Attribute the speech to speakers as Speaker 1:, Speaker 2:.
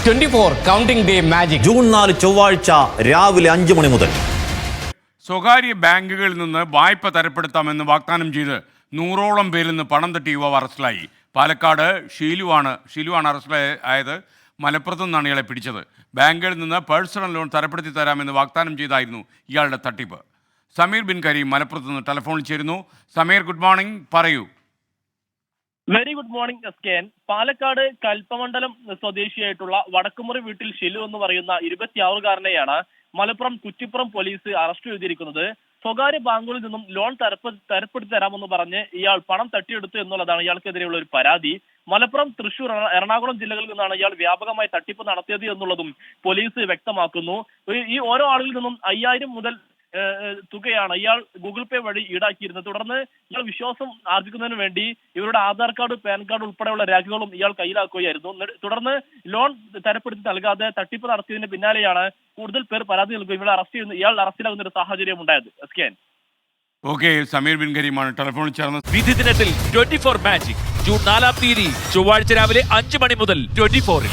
Speaker 1: 24 counting day magic
Speaker 2: June 4 ചൊവ്വാഴ്ച രാവിലെ 5 മണി മുതൽ.
Speaker 3: സ്വകാര്യ ബാങ്കുകളിൽ നിന്ന് വായ്പ തരപ്പെടുത്താമെന്ന് വാഗ്ദാനം ചെയ്ത് 100ഓളം പേരിൽ നിന്ന് പണം തട്ടി യുവാവ് അറസ്റ്റിലായി. പാലക്കാട് ഷീലുവാണ് അറസ്റ്റിലായത്. മലപ്പുറത്തു നിന്നാണ് ഇയാളെ പിടിച്ചത്. ബാങ്കുകളിൽ നിന്ന് പേഴ്സണൽ ലോൺ തരപ്പെടുത്തി തരാമെന്ന് വാഗ്ദാനം ചെയ്തായിരുന്നു ഇയാളുടെ തട്ടിപ്പ്. സമീർ ബിൻ കരീം മലപ്പുറത്ത് നിന്ന് ടെലിഫോണിൽ ചേരുന്നു. സമീർ, ഗുഡ് മോർണിംഗ്, പറയൂ.
Speaker 4: വെരി ഗുഡ് മോർണിംഗ് എസ്കെൻ. പാലക്കാട് കൽപ്പമണ്ഡലം സ്വദേശിയായിട്ടുള്ള വടക്കുമുറി വീട്ടിൽ ഷിലു എന്ന് പറയുന്ന 26-കാരനെയാണ് മലപ്പുറം കുറ്റിപ്പുറം പോലീസ് അറസ്റ്റ് ചെയ്തിരിക്കുന്നത്. സ്വകാര്യ ബാങ്കുകളിൽ നിന്നും ലോൺ തരപ്പെടുത്തി തരാമെന്ന് പറഞ്ഞ് ഇയാൾ പണം തട്ടിയെടുത്തു എന്നുള്ളതാണ് ഇയാൾക്കെതിരെയുള്ള ഒരു പരാതി. മലപ്പുറം, തൃശൂർ, എറണാകുളം ജില്ലകളിൽ നിന്നാണ് ഇയാൾ വ്യാപകമായി തട്ടിപ്പ് നടത്തിയത് എന്നുള്ളതും പോലീസ് വ്യക്തമാക്കുന്നു. ഈ ഓരോ ആളുകളിൽ നിന്നും 5000 മുതൽ തുകയാണ് ഇയാൾ ഗൂഗിൾ പേ വഴി ഈടാക്കിയിരുന്നത്. തുടർന്ന് ഇയാൾ വിശ്വാസം ആർജിക്കുന്നതിന് വേണ്ടി ഇവരുടെ ആധാർ കാർഡ്, പാൻ കാർഡ് ഉൾപ്പെടെയുള്ള രേഖകളും ഇയാൾ കയ്യിലാക്കുകയായിരുന്നു. തുടർന്ന് ലോൺ തരപ്പെടുത്തി നൽകാതെ തട്ടിപ്പ് നടത്തിയതിന് പിന്നാലെയാണ് കൂടുതൽ പേർ പരാതി നൽകുകയും ഇയാൾ അറസ്റ്റിലാകുന്ന ഒരു സാഹചര്യം ഉണ്ടായത്. എസ്കെൻ.
Speaker 3: ഓക്കെ, സമീർ ബിൻ കരീമാണ് ടെലിഫോണിൽ ചേർന്നത്.
Speaker 5: വിധി ദിനത്തിൽ 24 മാജിക് ജൂൺ 4 ചൊവ്വാഴ്ച രാവിലെ 5 മണി മുതൽ 24-ൽ.